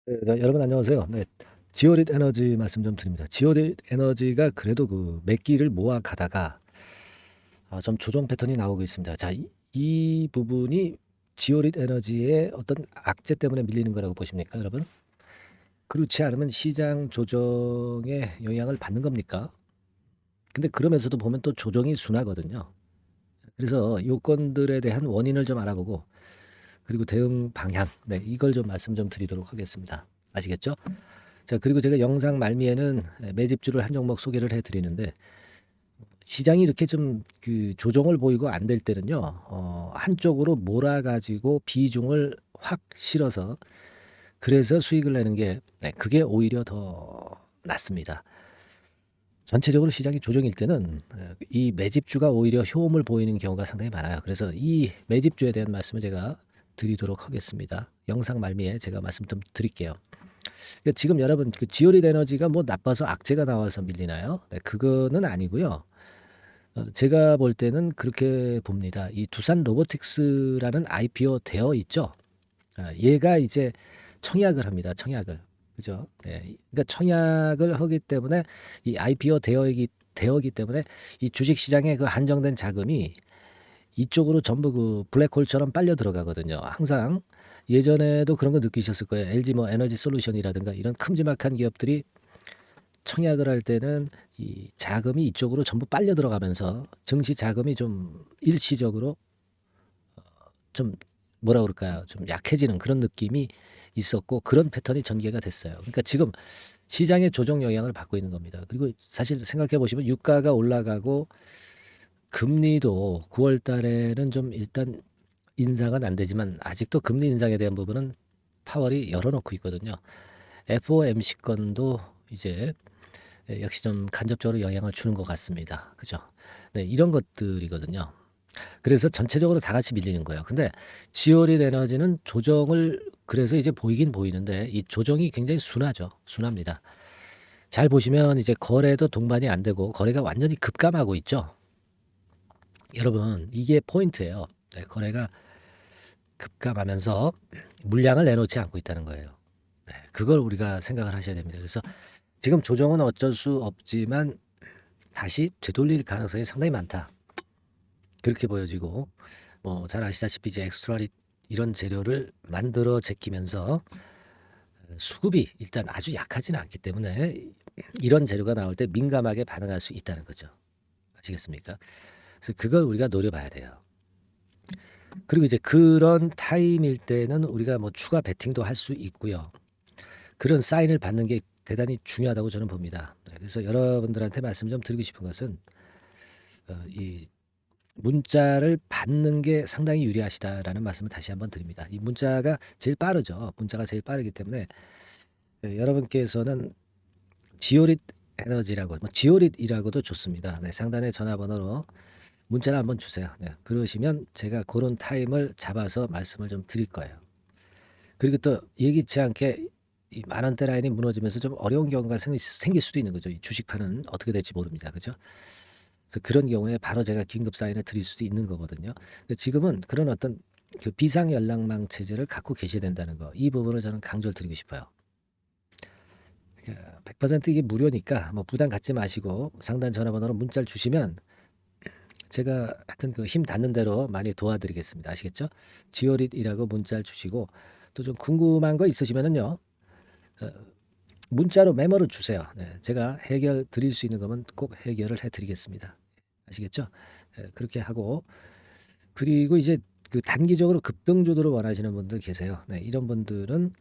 네, 여러분 안녕하세요. 네, 지오릿 에너지 말씀 좀 드립니다. 지오릿 에너지가 그래도 그 몇 기를 모아 가다가 좀 조정 패턴이 나오고 있습니다. 자, 이 부분이 지오릿 에너지의 어떤 악재 때문에 밀리는 거라고 보십니까, 여러분? 그렇지 않으면 시장 조정에 영향을 받는 겁니까? 근데 그러면서도 보면 또 조정이 순하거든요. 그래서 요건들에 대한 원인을 좀 알아보고 그리고 대응 방향, 네, 이걸 좀 말씀 좀 드리도록 하겠습니다. 아시겠죠? 자, 그리고 제가 영상 말미에는 매집주를 한 종목 소개를 해 드리는데 시장이 이렇게 좀 그 조정을 보이고 안 될 때는요. 한쪽으로 몰아 가지고 비중을 확 실어서 그래서 수익을 내는 게 그게 오히려 더 낫습니다. 전체적으로 시장이 조정일 때는 이 매집주가 오히려 효험을 보이는 경우가 상당히 많아요. 그래서 이 매집주에 대한 말씀을 제가 드리도록 하겠습니다. 영상 말미에 제가 말씀 좀 드릴게요. 그러니까 지금 여러분 그 지오릿 에너지가 뭐 나빠서 악재가 나와서 밀리나요? 네, 그거는 아니고요. 제가 볼 때는 그렇게 봅니다. 이 두산 로보틱스라는 IPO 되어 있죠. 얘가 이제 청약을 합니다. 청약을. 그죠? 네. 그러니까 청약을 하기 때문에 이 IPO 되어기 때문에 이 주식 시장에 그 한정된 자금이 이쪽으로 전부 그 블랙홀처럼 빨려 들어가거든요. 항상 예전에도 그런 거 느끼셨을 거예요. LG 뭐 에너지 솔루션이라든가 이런 큼지막한 기업들이 청약을 할 때는 이 자금이 이쪽으로 전부 빨려 들어가면서 증시 자금이 좀 일시적으로 좀 뭐라 그럴까요? 좀 약해지는 그런 느낌이 있었고 그런 패턴이 전개가 됐어요. 그러니까 지금 시장의 조정 영향을 받고 있는 겁니다. 그리고 사실 생각해 보시면 유가가 올라가고 금리도 9월 달에는 좀 일단 인상은 안 되지만 아직도 금리 인상에 대한 부분은 파월이 열어놓고 있거든요. FOMC 건도 이제 역시 좀 간접적으로 영향을 주는 것 같습니다. 그죠? 네, 이런 것들이거든요. 그래서 전체적으로 다 같이 밀리는 거예요. 근데 지오릿 에너지는 조정을 그래서 이제 보이긴 보이는데 이 조정이 굉장히 순하죠. 순합니다. 잘 보시면 이제 거래도 동반이 안 되고 거래가 완전히 급감하고 있죠. 여러분, 이게 포인트예요. 네, 거래가 급감하면서 물량을 내놓지 않고 있다는 거예요. 네, 그걸 우리가 생각을 하셔야 됩니다. 그래서 지금 조정은 어쩔 수 없지만 다시 되돌릴 가능성이 상당히 많다. 그렇게 보여지고 뭐 잘 아시다시피 이제 엑스트라릿 이런 재료를 만들어 제끼면서 수급이 일단 아주 약하지는 않기 때문에 이런 재료가 나올 때 민감하게 반응할 수 있다는 거죠. 아시겠습니까? 그래서 그걸 우리가 노려봐야 돼요. 그리고 이제 그런 타임일 때는 우리가 뭐 추가 베팅도 할 수 있고요. 그런 사인을 받는 게 대단히 중요하다고 저는 봅니다. 네, 그래서 여러분들한테 말씀 좀 드리고 싶은 것은 이 문자를 받는 게 상당히 유리하시다라는 말씀을 다시 한번 드립니다. 이 문자가 제일 빠르죠. 문자가 제일 빠르기 때문에 여러분께서는 지오릿 에너지라고 뭐 지오릿이라고도 좋습니다. 네, 상단의 전화번호로 문자를 한번 주세요. 네, 그러시면 제가 그런 타임을 잡아서 말씀을 좀 드릴 거예요. 그리고 또 예기치 않게 이 만 원대 라인이 무너지면서 좀 어려운 경우가 생길 수도 있는 거죠. 이 주식판은 어떻게 될지 모릅니다. 그죠? 그래서 그런 경우에 바로 제가 긴급 사인을 드릴 수도 있는 거거든요. 지금은 그런 어떤 그 비상 연락망 체제를 갖고 계셔야 된다는 거. 이 부분을 저는 강조를 드리고 싶어요. 100% 이게 무료니까 뭐 부담 갖지 마시고 상단 전화번호로 문자를 주시면 제가 하여튼 그 힘 닿는 대로 많이 도와드리겠습니다. 아시겠죠? 지오릿이라고 문자를 주시고 또 좀 궁금한 거 있으시면은요. 문자로 메모를 주세요. 네, 제가 해결 드릴 수 있는 거면 꼭 해결을 해 드리겠습니다. 아시겠죠? 그렇게 하고 그리고 이제 그 단기적으로 급등 주도를 원하시는 분들 계세요. 네, 이런 분들은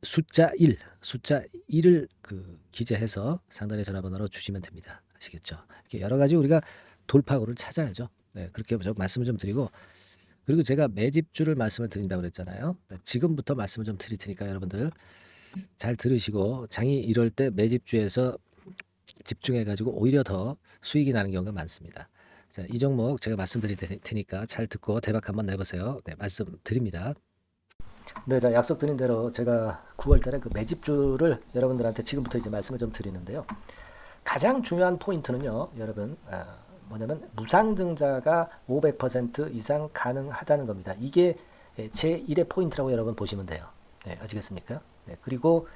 숫자 1, 숫자 1을 그 기재해서 상단의 전화번호로 주시면 됩니다. 아시겠죠? 이렇게 여러 가지 우리가 돌파구를 찾아야죠. 네, 그렇게 좀 말씀을 좀 드리고 그리고 제가 매집주를 말씀을 드린다고 그랬잖아요. 네, 지금부터 말씀을 좀 드릴 테니까 여러분들 잘 들으시고 장이 이럴 때 매집주에서 집중해 가지고 오히려 더 수익이 나는 경우가 많습니다. 자, 이 종목 제가 말씀드릴 테니까 잘 듣고 대박 한번 내보세요. 네, 말씀드립니다. 네, 자, 약속드린 대로 제가 9월 달에 그 매집주를 여러분들한테 지금부터 이제 말씀을 좀 드리는데요. 가장 중요한 포인트는요, 여러분, 뭐냐면 무상증자가 500% 이상 가능하다는 겁니다. 이게 제 1의 포인트라고 여러분 보시면 돼요. 네, 아시겠습니까? 네, 그리고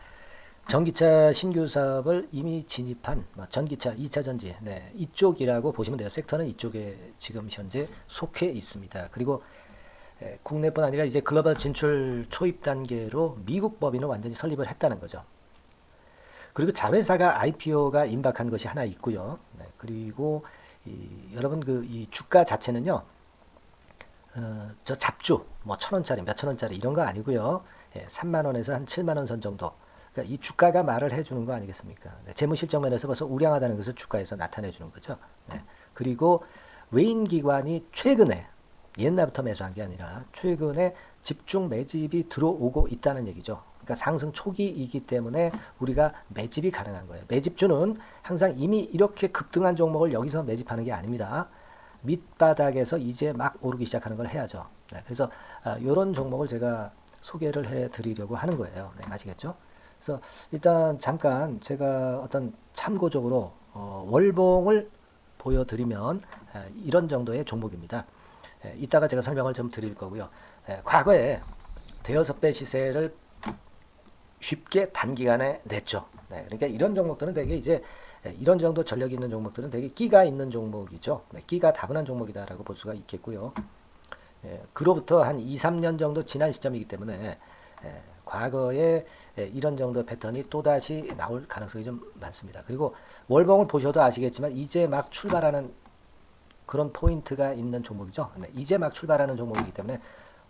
전기차 신규 사업을 이미 진입한 전기차 2차 전지 네, 이쪽이라고 보시면 돼요. 섹터는 이쪽에 지금 현재 속해 있습니다. 그리고 국내뿐 아니라 이제 글로벌 진출 초입 단계로 미국 법인을 완전히 설립을 했다는 거죠. 그리고 자회사가 IPO가 임박한 것이 하나 있고요. 네, 그리고 여러분 그 이 주가 자체는요. 저 잡주 뭐 1,000원짜리 몇천 원짜리 이런 거 아니고요. 3만 원에서 한 7만 원 선 정도. 그러니까 이 주가가 말을 해주는 거 아니겠습니까? 네, 재무실적 면에서 벌써 우량하다는 것을 주가에서 나타내 주는 거죠. 네, 그리고 외인 기관이 최근에 옛날부터 매수한 게 아니라 최근에 집중 매집이 들어오고 있다는 얘기죠. 그러니까 상승 초기이기 때문에 우리가 매집이 가능한 거예요. 매집주는 항상 이미 이렇게 급등한 종목을 여기서 매집하는 게 아닙니다. 밑바닥에서 이제 막 오르기 시작하는 걸 해야죠. 네, 그래서 이런 종목을 제가 소개를 해드리려고 하는 거예요. 네, 아시겠죠? 그래서 일단 잠깐 제가 어떤 참고적으로 월봉을 보여드리면 이런 정도의 종목입니다. 이따가 제가 설명을 좀 드릴 거고요. 과거에 대여섯 배 시세를 쉽게 단기간에 냈죠. 네, 그러니까 이런 종목들은 되게 이제 이런 정도 전력이 있는 종목들은 되게 끼가 있는 종목이죠. 네, 끼가 다분한 종목이다라고 볼 수가 있겠고요. 그로부터 한 2, 3년 정도 지난 시점이기 때문에 과거에 이런 정도 패턴이 또다시 나올 가능성이 좀 많습니다. 그리고 월봉을 보셔도 아시겠지만 이제 막 출발하는 그런 포인트가 있는 종목이죠. 네, 이제 막 출발하는 종목이기 때문에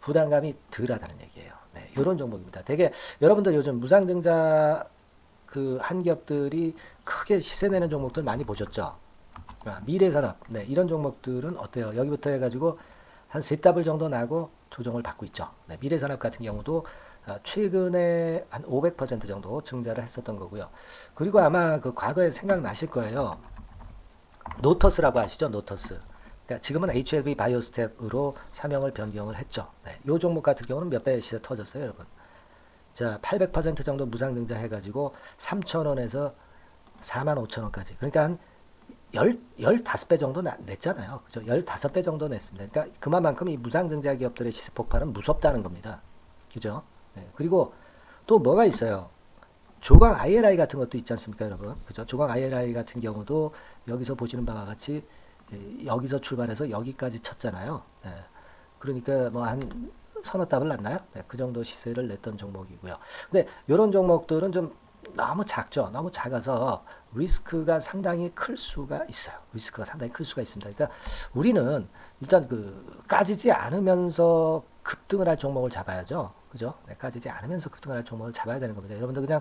부담감이 덜하다는 얘기예요. 네, 이런 종목입니다. 되게 여러분들 요즘 무상증자 그 한기업들이 크게 시세 내는 종목들 많이 보셨죠? 미래산업, 네, 이런 종목들은 어때요? 여기부터 해가지고 한 세 더블 정도 나고 조정을 받고 있죠. 네, 미래산업 같은 경우도 최근에 한 500% 정도 증자를 했었던 거고요. 그리고 아마 그 과거에 생각나실 거예요. 노터스라고 아시죠? 노터스. 그러니까 지금은 HLB 바이오스텝으로 사명을 변경을 했죠. 네, 이 종목 같은 경우는 몇 배 시세 터졌어요, 여러분. 자, 800% 정도 무상증자 해가지고 3,000원에서 45,000원까지. 그러니까 한 15배 정도 냈잖아요. 그죠? 15배 정도 냈습니다. 그러니까 그만큼 이 무상증자 기업들의 시세 폭발은 무섭다는 겁니다. 그죠? 네. 그리고 또 뭐가 있어요? 조강 ILI 같은 것도 있지 않습니까, 여러분? 그죠? 조강 ILI 같은 경우도 여기서 보시는 바와 같이 여기서 출발해서 여기까지 쳤잖아요. 네. 그러니까 뭐 한 서너 답을 났나요? 네, 그 정도 시세를 냈던 종목이고요. 근데 이런 종목들은 좀 너무 작죠. 너무 작아서 리스크가 상당히 클 수가 있어요. 리스크가 상당히 클 수가 있습니다. 그러니까 우리는 일단 그 까지지 않으면서 급등을 할 종목을 잡아야죠. 그죠? 네, 까지지 않으면서 급등을 할 종목을 잡아야 되는 겁니다. 여러분들 그냥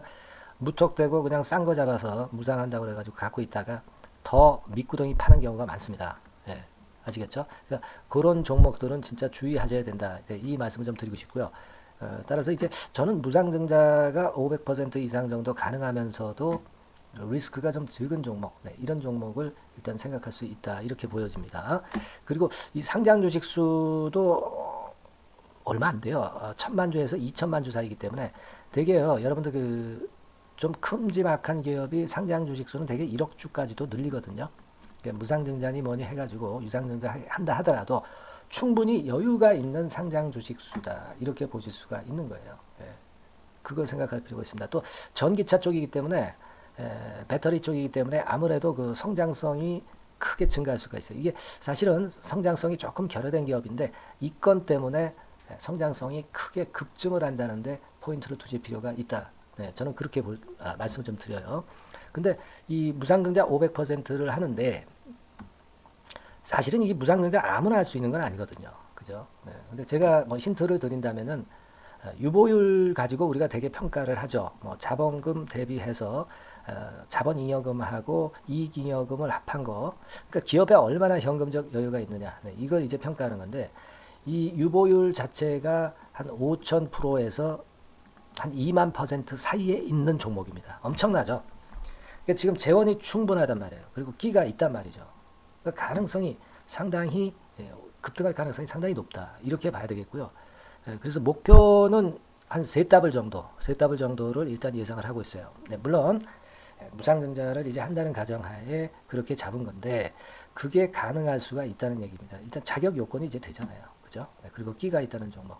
무턱대고 그냥 싼 거 잡아서 무상한다고 그래가지고 갖고 있다가 더 밑구덩이 파는 경우가 많습니다. 예, 아시겠죠? 그러니까 그런 종목들은 진짜 주의하셔야 된다. 네, 이 말씀을 좀 드리고 싶고요. 따라서 이제 저는 무상증자가 500% 이상 정도 가능하면서도 리스크가 좀 적은 종목, 네, 이런 종목을 일단 생각할 수 있다. 이렇게 보여집니다. 그리고 이 상장 주식 수도 얼마 안 돼요. 1,000만 주에서 2,000만 주 사이기 때문에 되게요. 여러분들 그 좀 큼지막한 기업이 상장 주식 수는 되게 1억 주까지도 늘리거든요. 그러니까 무상증자니 뭐니 해가지고 유상증자 한다 하더라도 충분히 여유가 있는 상장 주식 수다. 이렇게 보실 수가 있는 거예요. 예. 그걸 생각할 필요가 있습니다. 또 전기차 쪽이기 때문에 배터리 쪽이기 때문에 아무래도 그 성장성이 크게 증가할 수가 있어요. 이게 사실은 성장성이 조금 결여된 기업인데 이 건 때문에 성장성이 크게 급증을 한다는데 포인트를 두실 필요가 있다. 네, 저는 그렇게 말씀을 좀 드려요. 근데 이 무상증자 500%를 하는데 사실은 이게 무상증자 아무나 할 수 있는 건 아니거든요. 그죠? 네, 근데 제가 뭐 힌트를 드린다면은 유보율 가지고 우리가 되게 평가를 하죠. 뭐 자본금 대비해서 자본잉여금하고 이익잉여금을 합한 거. 그러니까 기업에 얼마나 현금적 여유가 있느냐. 네, 이걸 이제 평가하는 건데 이 유보율 자체가 한 5,000%에서 한 2만% 사이에 있는 종목입니다. 엄청나죠? 그러니까 지금 재원이 충분하단 말이에요. 그리고 끼가 있단 말이죠. 그러니까 가능성이 상당히 급등할 가능성이 상당히 높다. 이렇게 봐야 되겠고요. 그래서 목표는 한 세 더블 정도를 일단 예상을 하고 있어요. 네, 물론 무상증자를 이제 한다는 가정하에 그렇게 잡은 건데 그게 가능할 수가 있다는 얘기입니다. 일단 자격 요건이 이제 되잖아요. 그죠? 네, 그리고 끼가 있다는 종목.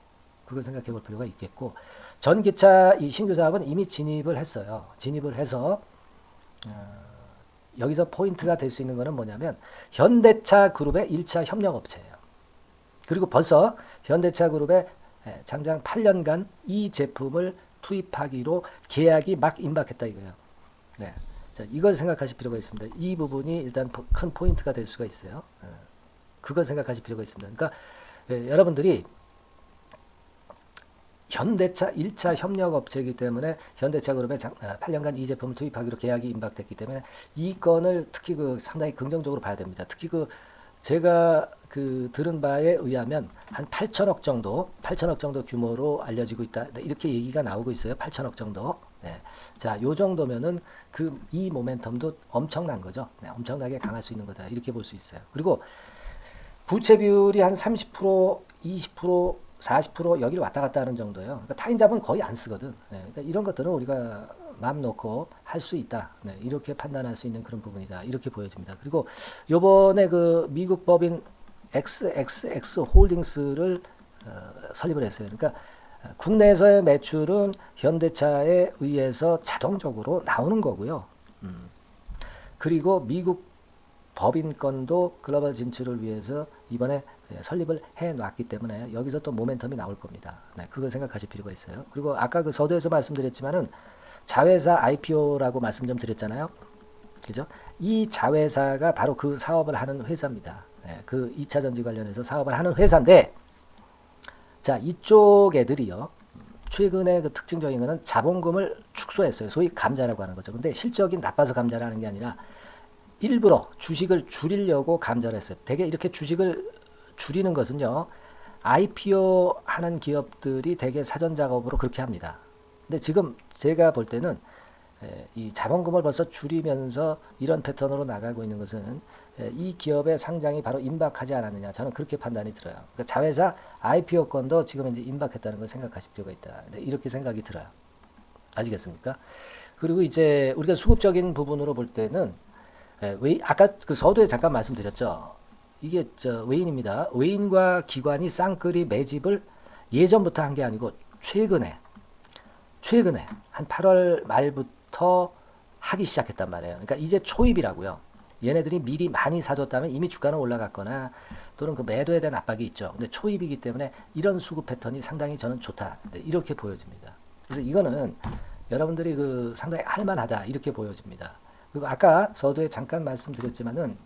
그걸 생각해 볼 필요가 있겠고, 전기차 이 신규 사업은 이미 진입을 했어요. 진입을 해서 여기서 포인트가 될 수 있는 거는 뭐냐면 현대차 그룹의 1차 협력업체예요. 그리고 벌써 현대차 그룹에 장장 8년간 이 제품을 투입하기로 계약이 막 임박했다 이거예요. 네. 자, 이걸 생각하실 필요가 있습니다. 이 부분이 일단 큰 포인트가 될 수가 있어요. 그걸 생각하실 필요가 있습니다. 그러니까 여러분들이 현대차 1차 협력업체이기 때문에 현대차 그룹에 8년간 이 제품을 투입하기로 계약이 임박됐기 때문에 이 건을 특히 상당히 긍정적으로 봐야 됩니다. 특히 제가 들은 바에 의하면 한 8천억 정도 규모로 알려지고 있다. 이렇게 얘기가 나오고 있어요. 8천억 정도. 네. 자, 요 정도면은 이 모멘텀도 엄청난 거죠. 네, 엄청나게 강할 수 있는 거다. 이렇게 볼 수 있어요. 그리고 부채 비율이 한 30%, 20%, 40% 여기를 왔다 갔다 하는 정도예요. 그러니까 타인잡은 거의 안 쓰거든. 네, 그러니까 이런 것들은 우리가 마음 놓고 할 수 있다. 네, 이렇게 판단할 수 있는 그런 부분이다. 이렇게 보여집니다. 그리고 요번에 미국 법인 XXX 홀딩스를 설립을 했어요. 그러니까 국내에서의 매출은 현대차에 의해서 자동적으로 나오는 거고요. 그리고 미국 법인권도 글로벌 진출을 위해서 이번에 설립을 해놨기 때문에 여기서 또 모멘텀이 나올 겁니다. 네, 그걸 생각하실 필요가 있어요. 그리고 아까 서두에서 말씀드렸지만은 자회사 IPO라고 말씀 좀 드렸잖아요. 그죠? 이 자회사가 바로 그 사업을 하는 회사입니다. 네, 그 2차 전지 관련해서 사업을 하는 회사인데, 자, 이쪽 애들이요. 최근에 특징적인 거는 자본금을 축소했어요. 소위 감자라고 하는 거죠. 근데 실적이 나빠서 감자를 하는 게 아니라 일부러 주식을 줄이려고 감자를 했어요. 되게 이렇게 주식을 줄이는 것은요, IPO 하는 기업들이 되게 사전 작업으로 그렇게 합니다. 근데 지금 제가 볼 때는 이 자본금을 벌써 줄이면서 이런 패턴으로 나가고 있는 것은 이 기업의 상장이 바로 임박하지 않았느냐, 저는 그렇게 판단이 들어요. 그러니까 자회사 IPO권도 지금 이제 임박했다는 걸 생각하실 필요가 있다. 이렇게 생각이 들어요. 아시겠습니까? 그리고 이제 우리가 수급적인 부분으로 볼 때는 아까 서두에 잠깐 말씀드렸죠. 이게 외인입니다. 외인과 기관이 쌍끌이 매집을 예전부터 한 게 아니고 최근에 한 8월 말부터 하기 시작했단 말이에요. 그러니까 이제 초입이라고요. 얘네들이 미리 많이 사줬다면 이미 주가는 올라갔거나 또는 매도에 대한 압박이 있죠. 근데 초입이기 때문에 이런 수급 패턴이 상당히 저는 좋다. 이렇게 보여집니다. 그래서 이거는 여러분들이 상당히 할만하다. 이렇게 보여집니다. 그리고 아까 서두에 잠깐 말씀드렸지만은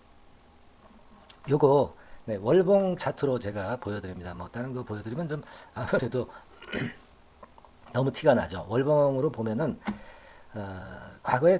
요거 월봉 차트로 제가 보여드립니다. 뭐 다른 거 보여드리면 좀 아무래도 너무 티가 나죠. 월봉으로 보면은 과거에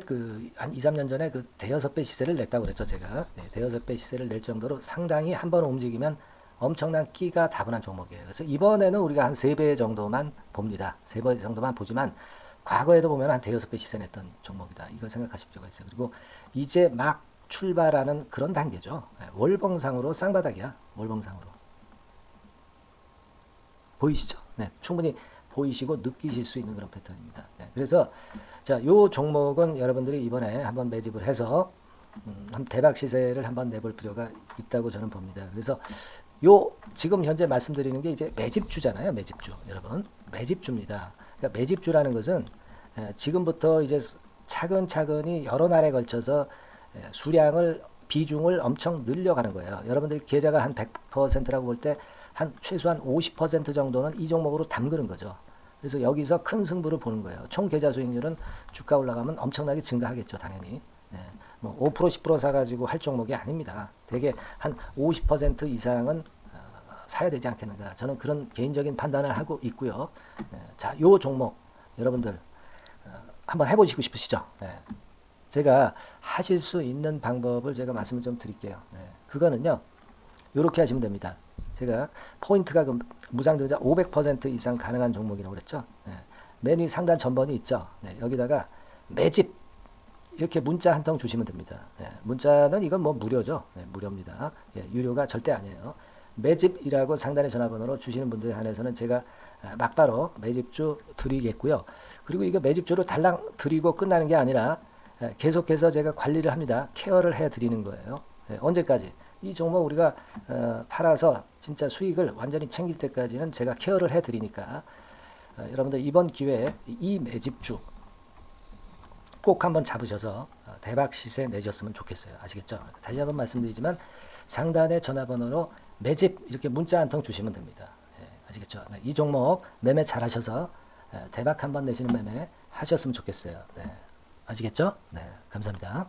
한 2, 3년 전에 대여섯 배 시세를 냈다고 그랬죠. 제가 대여섯 배 시세를 낼 정도로 상당히 한번 움직이면 엄청난 끼가 다분한 종목이에요. 그래서 이번에는 우리가 한 3배 정도만 봅니다. 3배 정도만 보지만 과거에도 보면 한 대여섯 배 시세 냈던 종목이다. 이걸 생각하실 필요가 있어요. 그리고 이제 막 출발하는 그런 단계죠. 월봉상으로 쌍바닥이야. 월봉상으로. 보이시죠? 네, 충분히 보이시고 느끼실 수 있는 그런 패턴입니다. 네, 그래서 자, 요 종목은 여러분들이 이번에 한번 매집을 해서 대박 시세를 한번 내볼 필요가 있다고 저는 봅니다. 그래서 지금 현재 말씀드리는 게 이제 매집주잖아요. 매집주. 여러분, 매집주입니다. 그러니까 매집주라는 것은 지금부터 이제 차근차근히 여러 날에 걸쳐서 수량을 비중을 엄청 늘려가는 거예요. 여러분들 계좌가 한 100%라고 볼 때 한 최소한 50% 정도는 이 종목으로 담그는 거죠. 그래서 여기서 큰 승부를 보는 거예요. 총 계좌 수익률은 주가 올라가면 엄청나게 증가하겠죠, 당연히. 뭐 5% 10% 사가지고 할 종목이 아닙니다. 되게 한 50% 이상은 사야 되지 않겠는가. 저는 그런 개인적인 판단을 하고 있고요. 자, 요 종목 여러분들 한번 해보시고 싶으시죠? 제가 하실 수 있는 방법을 제가 말씀을 좀 드릴게요. 그거는요, 이렇게 하시면 됩니다. 제가 포인트가 무상등자 500% 이상 가능한 종목이라고 그랬죠. 메뉴 상단 전번이 있죠. 여기다가 매집 이렇게 문자 한 통 주시면 됩니다. 문자는 이건 뭐 무료죠. 무료입니다. 유료가 절대 아니에요. 매집이라고 상단의 전화번호로 주시는 분들에 한해서는 제가 막바로 매집주 드리겠고요. 그리고 이거 매집주를 달랑 드리고 끝나는 게 아니라 계속해서 제가 관리를 합니다. 케어를 해 드리는 거예요. 언제까지? 이 종목 우리가 팔아서 진짜 수익을 완전히 챙길 때까지는 제가 케어를 해드리니까 여러분들 이번 기회에 이 매집주 꼭 한번 잡으셔서 대박 시세 내셨으면 좋겠어요. 아시겠죠? 다시 한번 말씀드리지만 상단의 전화번호로 매집 이렇게 문자 한 통 주시면 됩니다. 예, 아시겠죠? 네, 이 종목 매매 잘 하셔서 대박 한번 내시는 매매 하셨으면 좋겠어요. 네, 아시겠죠? 네, 감사합니다.